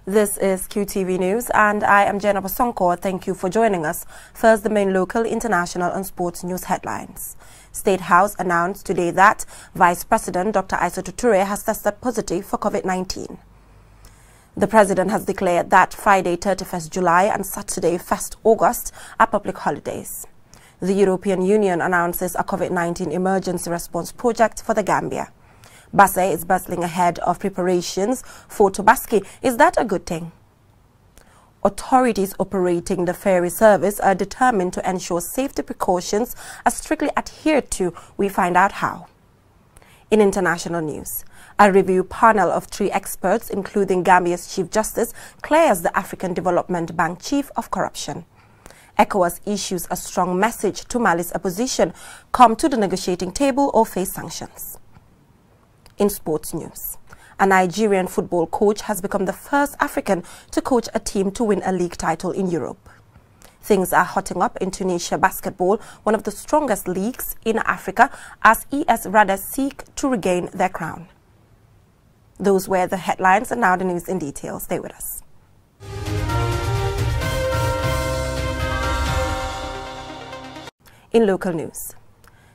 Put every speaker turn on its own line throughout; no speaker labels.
This is Qtv News and I am Jenna Basonko. Thank you for joining us. First, the main local, international and sports news headlines. State House announced today that Vice President Dr. Aissatou Toure has tested positive for COVID-19. The President has declared that Friday 31st July and Saturday 1st August are public holidays. The European Union announces a COVID-19 emergency response project for the Gambia. Basse is bustling ahead of preparations for Tobaski. Is that a good thing? Authorities operating the ferry service are determined to ensure safety precautions are strictly adhered to. We find out how. In international news, a review panel of 3 experts, including Gambia's Chief Justice, clears the African Development Bank chief of corruption. ECOWAS issues a strong message to Mali's opposition: come to the negotiating table or face sanctions. In sports news, a Nigerian football coach has become the first African to coach a team to win a league title in Europe. Things are hotting up in Tunisia basketball, one of the strongest leagues in Africa, as ES Radas seek to regain their crown. Those were the headlines, and now the news in detail. Stay with us. In local news,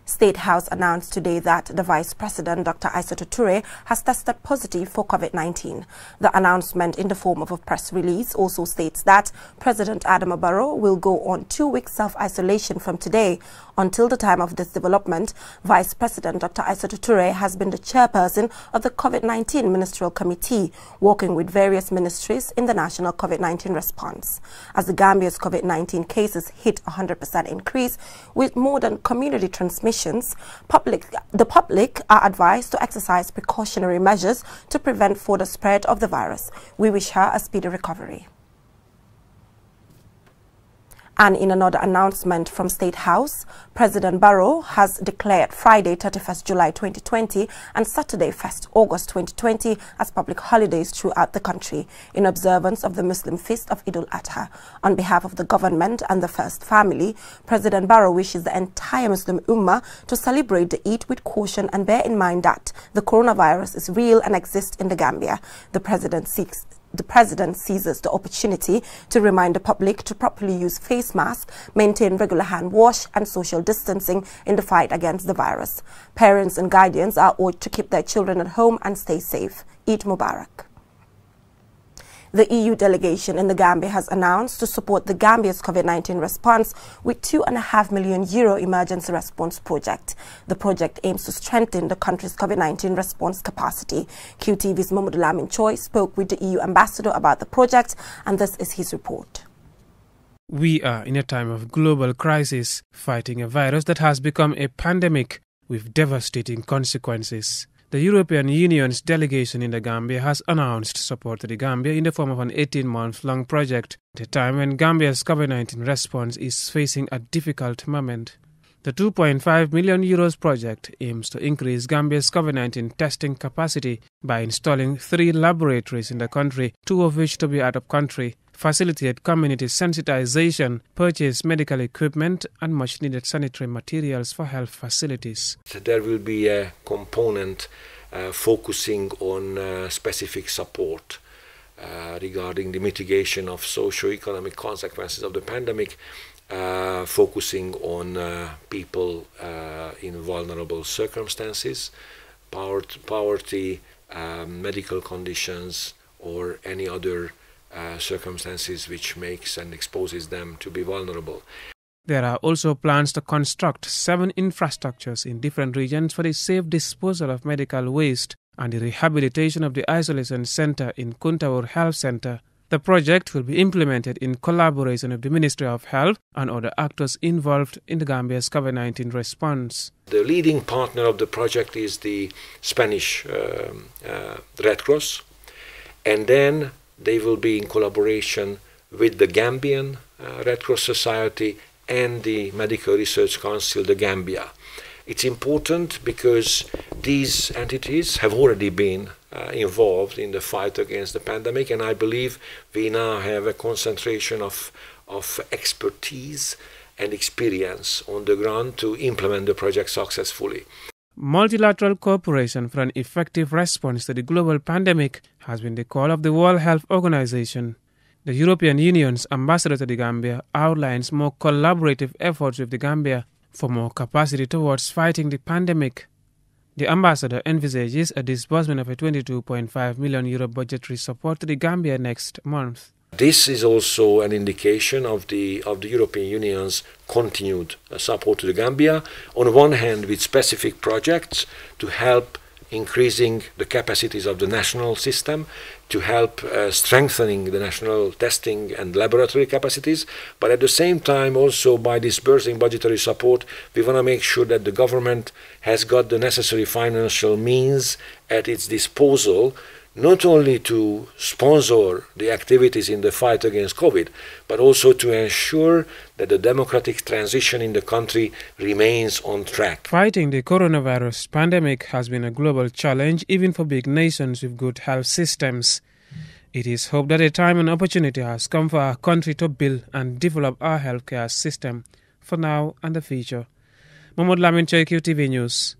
State House announced today that the Vice President, Dr. Aissatou Toure, has tested positive for COVID-19. The announcement, in the form of a press release, also states that President Adama Barrow will go on 2 weeks self-isolation from today. Until the time of this development, Vice President Dr. Aissatou Toure has been the chairperson of the COVID-19 Ministerial Committee, working with various ministries in the national COVID-19 response. As the Gambia's COVID-19 cases hit 100% increase, with more than community transmission, the public are advised to exercise precautionary measures to prevent further spread of the virus. We wish her a speedy recovery. And in another announcement from State House, President Barrow has declared Friday 31st July 2020 and Saturday 1st August 2020 as public holidays throughout the country in observance of the Muslim feast of Eid al-Adha. On behalf of the government and the First Family, President Barrow wishes the entire Muslim Ummah to celebrate the Eid with caution and bear in mind that the coronavirus is real and exists in the Gambia. The President seizes the opportunity to remind the public to properly use face masks, maintain regular hand wash and social distancing in the fight against the virus. Parents and guardians are urged to keep their children at home and stay safe. Eid Mubarak. The EU delegation in the Gambia has announced to support the Gambia's COVID-19 response with €2.5 million emergency response project. The project aims to strengthen the country's COVID-19 response capacity. QTV's Mahmoud Lamin Choi spoke with the EU ambassador about the project, and this is his report.
We are in a time of global crisis, fighting a virus that has become a pandemic with devastating consequences. The European Union's delegation in the Gambia has announced support to the Gambia in the form of an 18-month-long project at a time when Gambia's COVID-19 response is facing a difficult moment. The €2.5 million project aims to increase Gambia's COVID-19 testing capacity by installing 3 laboratories in the country, 2 of which to be out of country, facilitate community sensitization, purchase medical equipment and much-needed sanitary materials for health facilities.
There will be a component focusing on specific support regarding the mitigation of socio-economic consequences of the pandemic, focusing on people in vulnerable circumstances, poverty, medical conditions, or any other circumstances which makes and exposes them to be vulnerable.
There are also plans to construct 7 infrastructures in different regions for the safe disposal of medical waste and the rehabilitation of the isolation center in Kuntawur Health Center. The project will be implemented in collaboration with the Ministry of Health and other actors involved in the Gambia's COVID-19 response.
The leading partner of the project is the Spanish Red Cross, and then they will be in collaboration with the Gambian Red Cross Society and the Medical Research Council, the Gambia. It's important because these entities have already been involved in the fight against the pandemic, and I believe we now have a concentration of expertise and experience on the ground to implement the project successfully.
Multilateral cooperation for an effective response to the global pandemic has been the call of the World Health Organization. The European Union's ambassador to the Gambia outlines more collaborative efforts with the Gambia for more capacity towards fighting the pandemic. The ambassador envisages a disbursement of a €22.5 million budgetary support to the Gambia next month.
This is also an indication of the European Union's continued support to the Gambia, on one hand with specific projects to help increasing the capacities of the national system, to help strengthening the national testing and laboratory capacities, but at the same time also by disbursing budgetary support, we want to make sure that the government has got the necessary financial means at its disposal, not only to sponsor the activities in the fight against COVID, but also to ensure that the democratic transition in the country remains on track.
Fighting the coronavirus pandemic has been a global challenge even for big nations with good health systems. It is hoped that a time and opportunity has come for our country to build and develop our healthcare system for now and the future. Mahmoud Lamin Choi, Qtv News.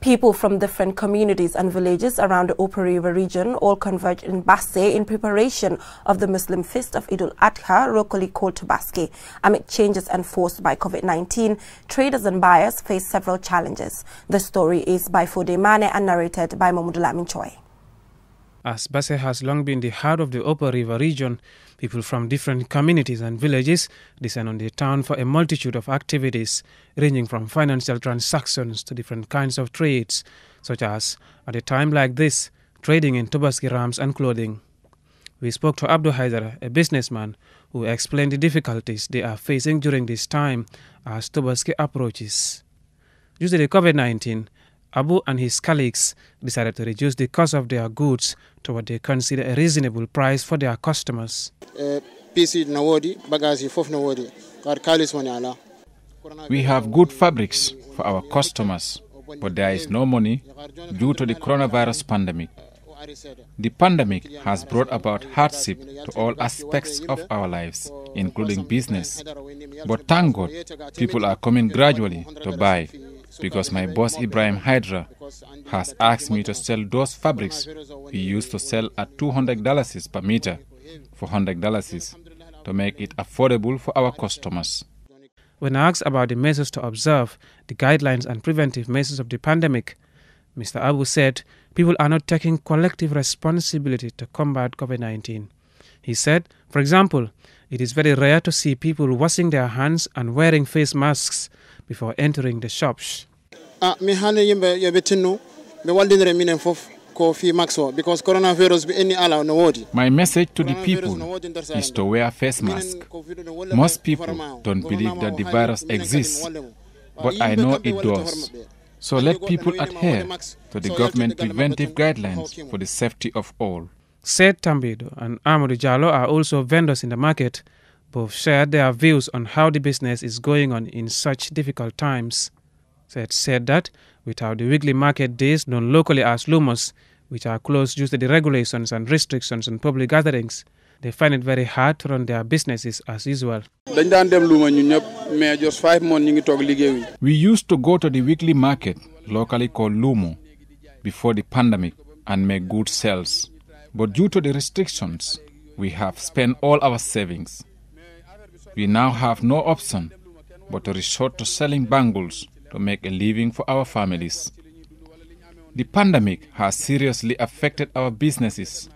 People from different communities and villages around the Upper River region all converged in Basse in preparation of the Muslim feast of Eid al-Adha, locally called Tabaski. Amid changes enforced by COVID-19, traders and buyers face several challenges. The story is by Fode Mane and narrated by Mahmoud Lamin Choi.
As Basse has long been the heart of the Upper River region, people from different communities and villages descend on the town for a multitude of activities, ranging from financial transactions to different kinds of trades, such as, at a time like this, trading in Tabaski rams and clothing. We spoke to Abdul Haidar, a businessman, who explained the difficulties they are facing during this time as Tabaski approaches. Due to the COVID-19, Abu and his colleagues decided to reduce the cost of their goods to what they consider a reasonable price for their customers.
We have good fabrics for our customers, but there is no money due to the coronavirus pandemic. The pandemic has brought about hardship to all aspects of our lives, including business. But thank God, people are coming gradually to buy, because my boss Ibrahim Hydra has asked me to sell those fabrics we used to sell at $200 per meter for $100 to make it affordable for our customers.
When asked about the measures to observe, the guidelines and preventive measures of the pandemic, Mr. Abu said people are not taking collective responsibility to combat COVID-19. He said, for example, it is very rare to see people washing their hands and wearing face masks before entering the shops.
My message to the people is to wear face masks. Most people don't believe that the virus exists, but I know it does. So let people adhere to the government preventive guidelines for the safety of all.
Said Tambido and Amadou Jallo are also vendors in the market. Both shared their views on how the business is going on in such difficult times. Said that without the weekly market days known locally as lumos, which are closed due to the regulations and restrictions on public gatherings, they find it very hard to run their businesses as usual.
We used to go to the weekly market, locally called Lumo, before the pandemic and make good sales. But due to the restrictions, we have spent all our savings. We now have no option but to resort to selling bangles to make a living for our families. The pandemic has seriously affected our businesses.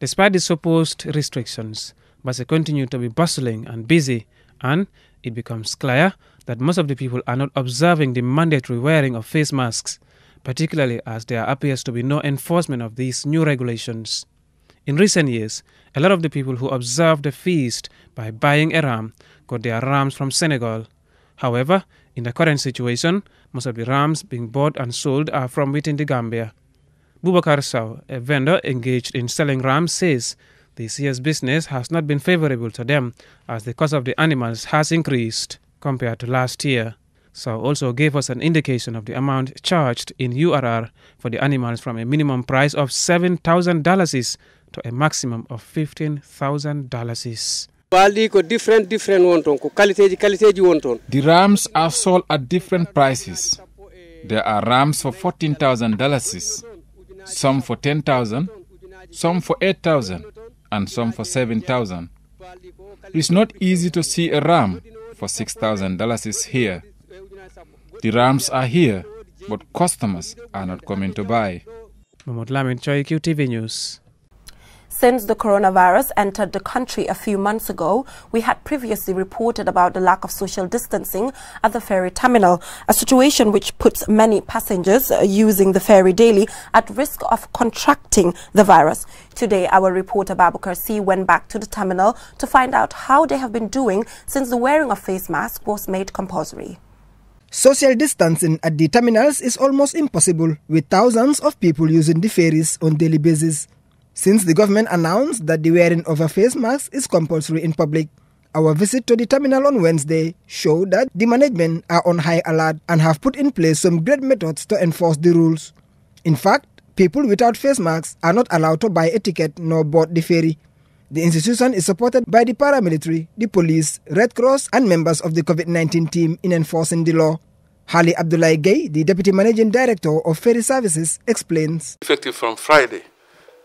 Despite the supposed restrictions, Basse continue to be bustling and busy, and it becomes clear that most of the people are not observing the mandatory wearing of face masks, particularly as there appears to be no enforcement of these new regulations. In recent years, a lot of the people who observed the feast by buying a ram got their rams from Senegal. However, in the current situation, most of the rams being bought and sold are from within the Gambia. Bubakar Sow, a vendor engaged in selling rams, says this year's business has not been favorable to them as the cost of the animals has increased compared to last year. Sow also gave us an indication of the amount charged in URR for the animals from a minimum price of $7,000 to a maximum of $15,000.
The rams are sold at different prices. There are rams for $14,000, some for $10,000, some for $8,000, and some for $7,000. It's not easy to see a ram for $6,000 here. The rams are here, but customers are not coming to buy.
Mahmoud Lamin Choi, Qtv News.
Since the coronavirus entered the country a few months ago, we had previously reported about the lack of social distancing at the ferry terminal, a situation which puts many passengers using the ferry daily at risk of contracting the virus. Today, our reporter Babukar C went back to the terminal to find out how they have been doing since the wearing of face masks was made compulsory.
Social distancing at the terminals is almost impossible, with thousands of people using the ferries on daily basis. Since the government announced that the wearing of a face mask is compulsory in public, our visit to the terminal on Wednesday showed that the management are on high alert and have put in place some great methods to enforce the rules. In fact, people without face masks are not allowed to buy a ticket nor board the ferry. The institution is supported by the paramilitary, the police, Red Cross and members of the COVID-19 team in enforcing the law. Hali Abdullah Gay, the Deputy Managing Director of Ferry Services, explains.
Effective from Friday.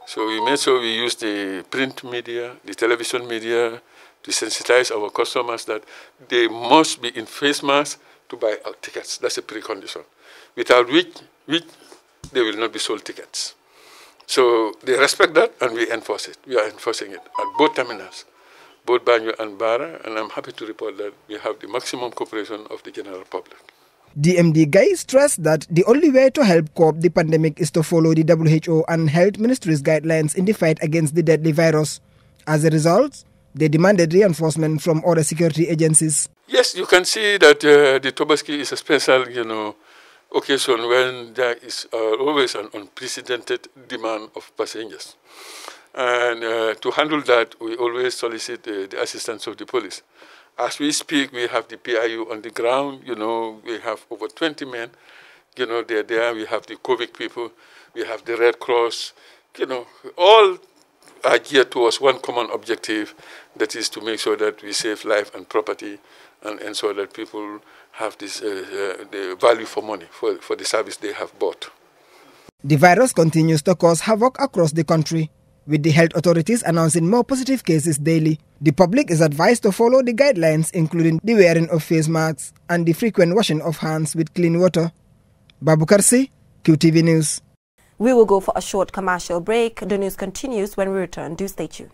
So we made sure we use the print media, the television media to sensitize our customers that they must be in face masks to buy our tickets. That's a precondition. Without which they will not be sold tickets. So they respect that and we enforce it. We are enforcing it at both terminals, both Banjo and Bara, and I'm happy to report that we have the maximum cooperation of the general public.
DMD Guy stressed that the only way to help cope the pandemic is to follow the WHO and Health Ministry's guidelines in the fight against the deadly virus. As a result, they demanded reinforcement from other security agencies.
Yes, you can see that the Tobaski is a special, occasion when there is always an unprecedented demand of passengers. And to handle that, we always solicit the assistance of the police. As we speak, we have the PIU on the ground, we have over 20 men, they're there. We have the COVID people, we have the Red Cross, all are geared towards one common objective, that is to make sure that we save life and property and ensure that people have this the value for money for the service they have bought.
The virus continues to cause havoc across the country, with the health authorities announcing more positive cases daily. The public is advised to follow the guidelines, including the wearing of face masks and the frequent washing of hands with clean water. Babukar C, Qtv News.
We will go for a short commercial break. The news continues when we return. Do stay tuned.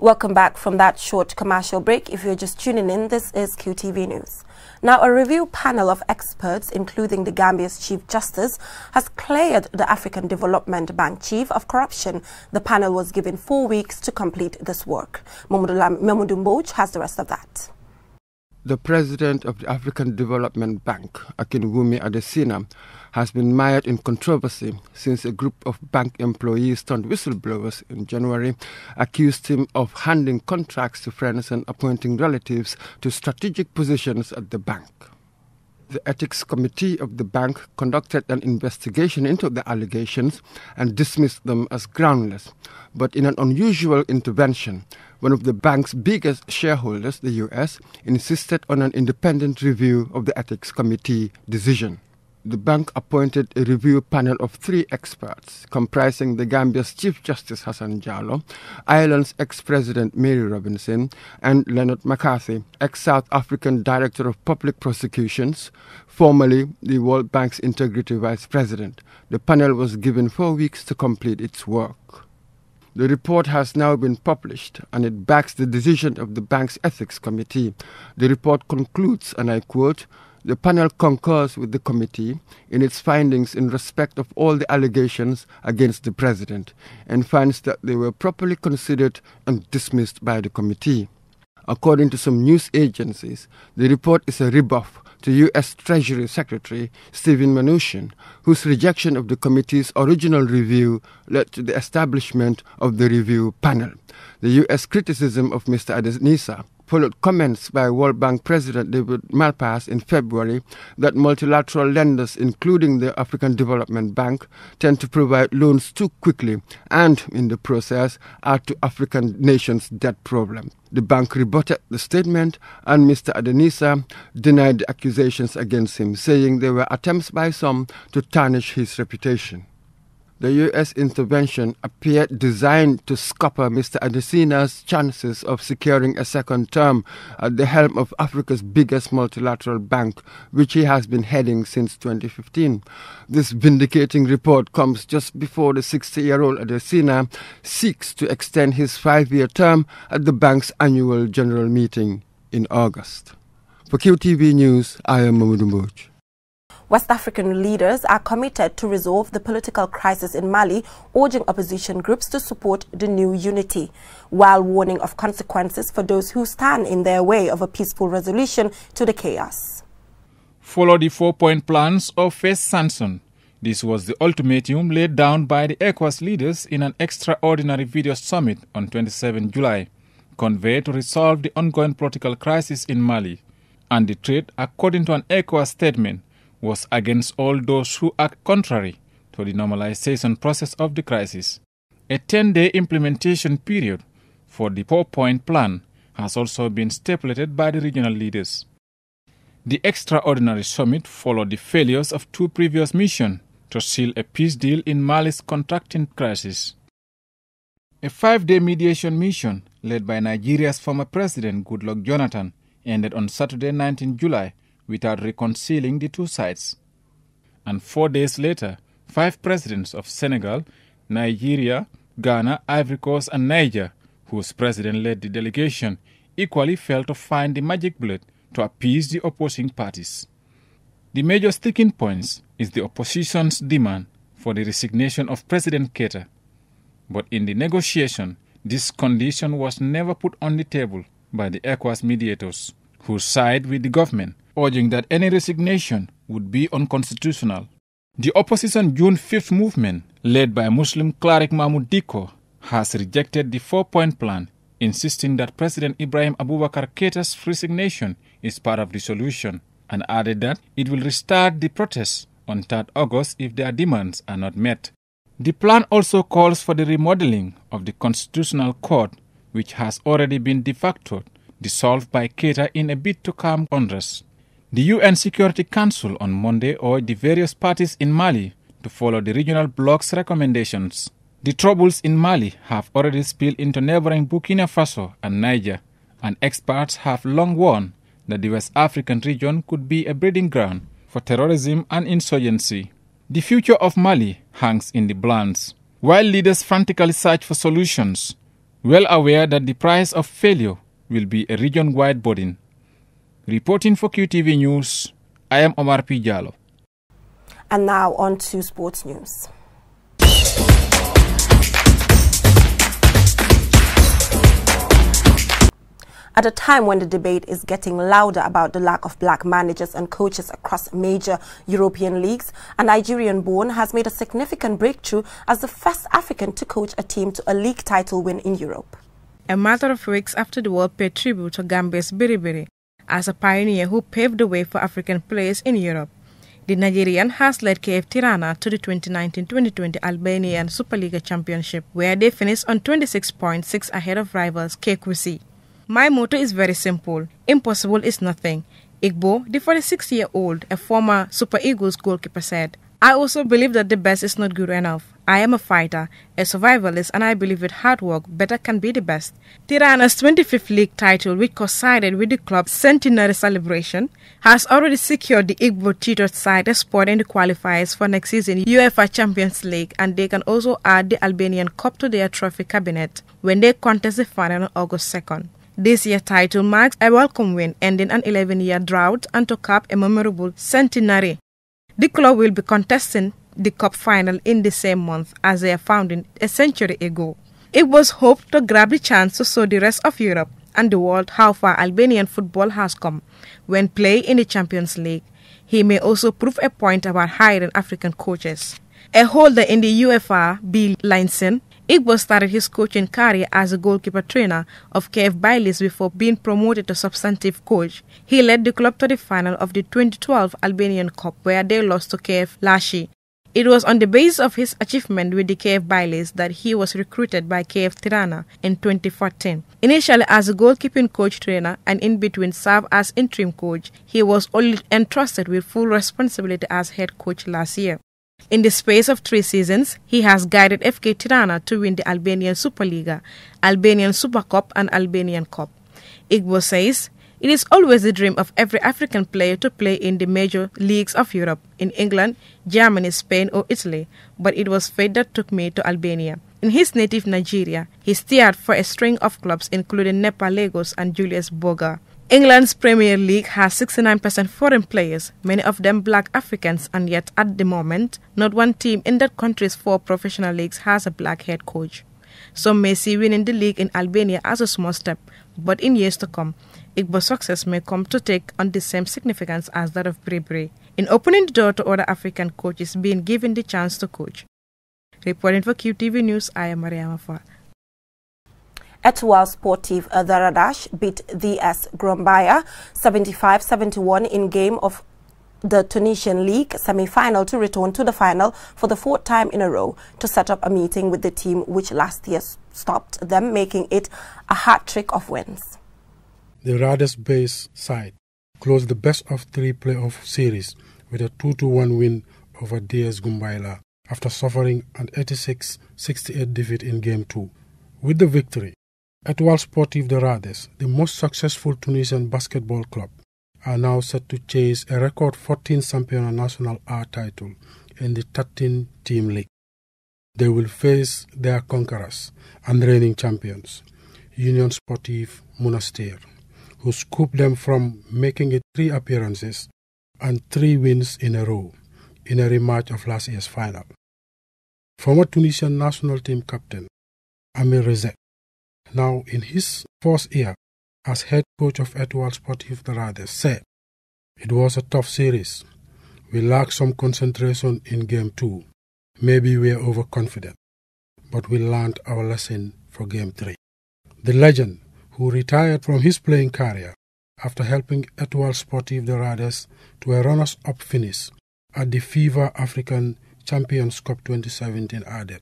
Welcome back from that short commercial break. If you're just tuning in, this is QTV News. Now, a review panel of experts, including the Gambia's Chief Justice, has cleared the African Development Bank chief of corruption. The panel was given 4 weeks to complete this work. Mamadou Mbouch has the rest of that.
The president of the African Development Bank, Akinwumi Adesina, has been mired in controversy since a group of bank employees turned whistleblowers in January accused him of handing contracts to friends and appointing relatives to strategic positions at the bank. The Ethics Committee of the bank conducted an investigation into the allegations and dismissed them as groundless. But in an unusual intervention, one of the bank's biggest shareholders, the U.S., insisted on an independent review of the Ethics Committee decision. The bank appointed a review panel of 3 experts, comprising the Gambia's Chief Justice Hassan Jallow, Ireland's ex-president Mary Robinson, and Leonard McCarthy, ex-South African Director of Public Prosecutions, formerly the World Bank's Integrity Vice President. The panel was given 4 weeks to complete its work. The report has now been published and it backs the decision of the bank's Ethics Committee. The report concludes, and I quote, The panel concurs with the committee in its findings in respect of all the allegations against the president and finds that they were properly considered and dismissed by the committee. According to some news agencies, the report is a rebuff to U.S. Treasury Secretary Steven Mnuchin, whose rejection of the committee's original review led to the establishment of the review panel. The U.S. criticism of Mr. Adenisa followed comments by World Bank President David Malpass in February that multilateral lenders, including the African Development Bank, tend to provide loans too quickly and, in the process, add to African nations' debt problem. The bank rebutted the statement, and Mr. Adenisa denied the accusations against him, saying they were attempts by some to tarnish his reputation. The U.S. intervention appeared designed to scupper Mr. Adesina's chances of securing a second term at the helm of Africa's biggest multilateral bank, which he has been heading since 2015. This vindicating report comes just before the 60-year-old Adesina seeks to extend his 5-year term at the bank's annual general meeting in August. For QTV News, I am Mamadou Mbodj.
West African leaders are committed to resolve the political crisis in Mali, urging opposition groups to support the new unity, while warning of consequences for those who stand in their way of a peaceful resolution to the chaos.
Follow the 4-point plans or face sanction. This was the ultimatum laid down by the ECOWAS leaders in an extraordinary video summit on 27 July, conveyed to resolve the ongoing political crisis in Mali. And the threat, according to an ECOWAS statement, was against all those who act contrary to the normalization process of the crisis. A 10-day implementation period for the 4-point plan has also been stipulated by the regional leaders. The extraordinary summit followed the failures of 2 previous missions to seal a peace deal in Mali's contracting crisis. A 5-day mediation mission led by Nigeria's former president Goodluck Jonathan ended on Saturday, 19 July, without reconciling the two sides. And 4 days later, 5 presidents of Senegal, Nigeria, Ghana, Ivory Coast and Niger, whose president led the delegation, equally failed to find the magic bullet to appease the opposing parties. The major sticking points is the opposition's demand for the resignation of President Keita. But in the negotiation, this condition was never put on the table by the ECOWAS mediators, who side with the government, urging that any resignation would be unconstitutional. The opposition June 5th movement, led by Muslim cleric Mahmoud Dicko, has rejected the 4-point plan, insisting that President Ibrahim Abubakar Keita's resignation is part of the solution, and added that it will restart the protests on 3rd August if their demands are not met. The plan also calls for the remodeling of the Constitutional Court, which has already been de facto dissolved by Keita in a bid to calm unrest. The UN Security Council on Monday urged the various parties in Mali to follow the regional bloc's recommendations. The troubles in Mali have already spilled into neighboring Burkina Faso and Niger, and experts have long warned that the West African region could be a breeding ground for terrorism and insurgency. The future of Mali hangs in the balance. While leaders frantically search for solutions, well aware that the price of failure will be a region-wide burden. Reporting for QTV News, I am Omar P. Jallo.
And now on to sports news. At a time when the debate is getting louder about the lack of black managers and coaches across major European leagues, a Nigerian-born has made a significant breakthrough as the first African to coach a team to a league title win in Europe.
A matter of weeks after the world paid tribute to Gambia's Biribiri as a pioneer who paved the way for African players in Europe, the Nigerian has led KF Tirana to the 2019-2020 Albanian Superliga Championship, where they finished on 26 points, 6 ahead of rivals KQC. My motto is very simple: impossible is nothing. Igbo, the 46-year-old, a former Super Eagles goalkeeper, said, I also believe that the best is not good enough. I am a fighter, a survivalist, and I believe with hard work, better can be the best. Tirana's 25th league title, which coincided with the club's centenary celebration, has already secured the Igbo tutored side a spot in the qualifiers for next season UEFA Champions League, and they can also add the Albanian Cup to their trophy cabinet when they contest the final on August 2nd. This year's title marks a welcome win, ending an 11-year drought and to cap a memorable centenary. The club will be contesting the cup final in the same month as their founding a century ago. It was hoped to grab the chance to show the rest of Europe and the world how far Albanian football has come when playing in the Champions League. He may also prove a point about hiring African coaches. A holder in the UEFA, B. Linson, Igbo started his coaching career as a goalkeeper trainer of KF Baileys before being promoted to substantive coach. He led the club to the final of the 2012 Albanian Cup where they lost to KF Lashi. It was on the basis of his achievement with the KF Baileys that he was recruited by KF Tirana in 2014. Initially as a goalkeeping coach trainer and in between served as interim coach, he was only entrusted with full responsibility as head coach last year. In the space of 3 seasons, he has guided FK Tirana to win the Albanian Superliga, Albanian Super Cup and Albanian Cup. Igbo says, "It is always the dream of every African player to play in the major leagues of Europe, in England, Germany, Spain or Italy, but it was fate that took me to Albania." In his native Nigeria, he steered for a string of clubs including Nepa Lagos and Julius Berger. England's Premier League has 69% foreign players, many of them black Africans, and yet at the moment, not one team in that country's 4 professional leagues has a black head coach. Some may see winning the league in Albania as a small step, but in years to come, Igbo's success may come to take on the same significance as that of Bribri, in opening the door to other African coaches being given the chance to coach. Reporting for QTV News, I am Mariama Fa.
Etoile Sportif Daradash beat the AS Grombaya 75-71 in game of the Tunisian League semi-final to return to the final for the 4th time in a row to set up a meeting with the team which last year stopped them, making it a hat-trick of wins.
The Rades-based side closed the best-of-3 playoff series with a 2-1 win over DS Gumbayla after suffering an 86-68 defeat in Game 2. With the victory, Etoile Sportif de Rades, the most successful Tunisian basketball club, are now set to chase a record 14th Sampana National A title in the 13-team league. They will face their conquerors and reigning champions, Union Sportif Monastir, who scooped them from making it 3 appearances and 3 wins in a row in a rematch of last year's final. Former Tunisian national team captain Amir Rezek, now in his 4th year as head coach of Etoile Sportif de Rades, said, "It was a tough series. We lacked some concentration in Game 2. Maybe we are overconfident, but we learned our lesson for Game 3. The legend, who retired from his playing career after helping Etoile Sportif de Rades to a runners-up finish at the FIVA African Champions Cup 2017, added,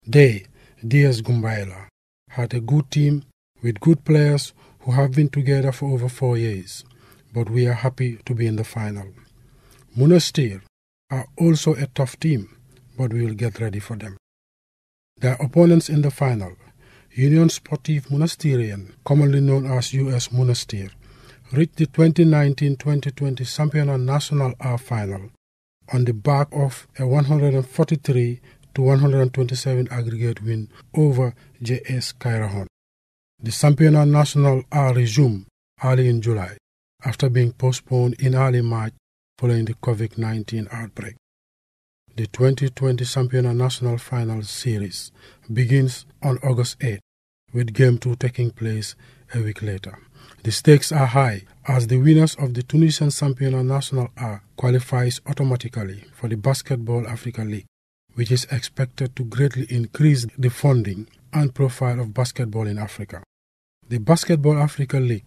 "They, DS Gumbayla, had a good team with good players who have been together for over 4 years, but we are happy to be in the final. Monastir are also a tough team, but we will get ready for them." Their opponents in the final, Union Sportif Monastirian, commonly known as US Monastir, reached the 2019-2020 Sampana National A final on the back of a 143-127 aggregate win over JS Kairahon. The Sampana National A resumed early in July after being postponed in early March following the COVID-19 outbreak. The 2020 Sampana National Final Series begins on August 8, with Game 2 taking place a week later. The stakes are high as the winners of the Tunisian Sampana National A qualifies automatically for the Basketball Africa League, which is expected to greatly increase the funding and profile of basketball in Africa. The Basketball Africa League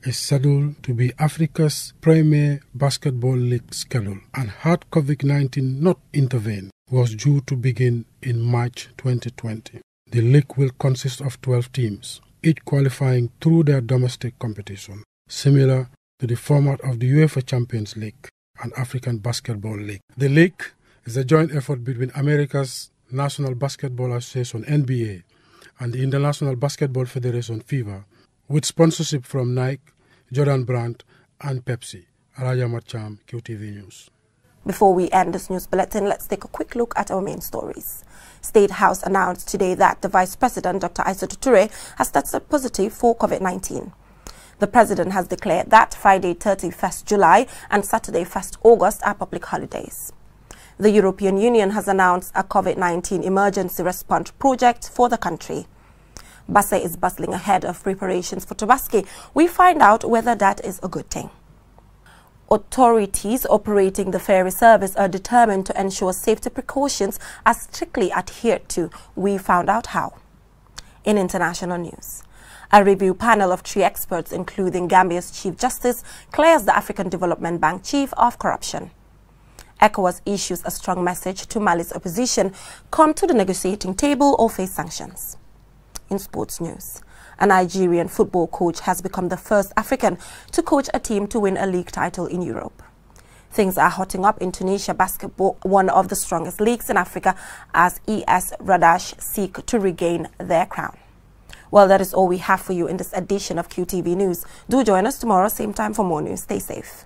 is scheduled to be Africa's premier basketball league schedule, and had COVID-19 not intervened, was due to begin in March 2020. The league will consist of 12 teams, each qualifying through their domestic competition, similar to the format of the UEFA Champions League and African Basketball League. The league is a joint effort between America's National Basketball Association (NBA) and the International Basketball Federation (FIBA), with sponsorship from Nike, Jordan Brand, and Pepsi. Alaja Macham, QTV News.
Before we end this news bulletin, let's take a quick look at our main stories. State House announced today that the Vice President, Dr. Aissatou Toure, has tested positive for COVID-19. The president has declared that Friday 31st July and Saturday 1st August are public holidays. The European Union has announced a COVID-19 emergency response project for the country. Basse is bustling ahead of preparations for Tobaski. We find out whether that is a good thing. Authorities operating the ferry service are determined to ensure safety precautions are strictly adhered to. We found out how. In international news, a review panel of 3 experts, including Gambia's Chief Justice, clears the African Development Bank chief of corruption. ECOWAS issues a strong message to Mali's opposition: come to the negotiating table or face sanctions. In sports news, a Nigerian football coach has become the first African to coach a team to win a league title in Europe. Things are hotting up in Tunisia basketball, one of the strongest leagues in Africa, as ES Radash seek to regain their crown. Well, that is all we have for you in this edition of QTV News. Do join us tomorrow, same time, for more news. Stay safe.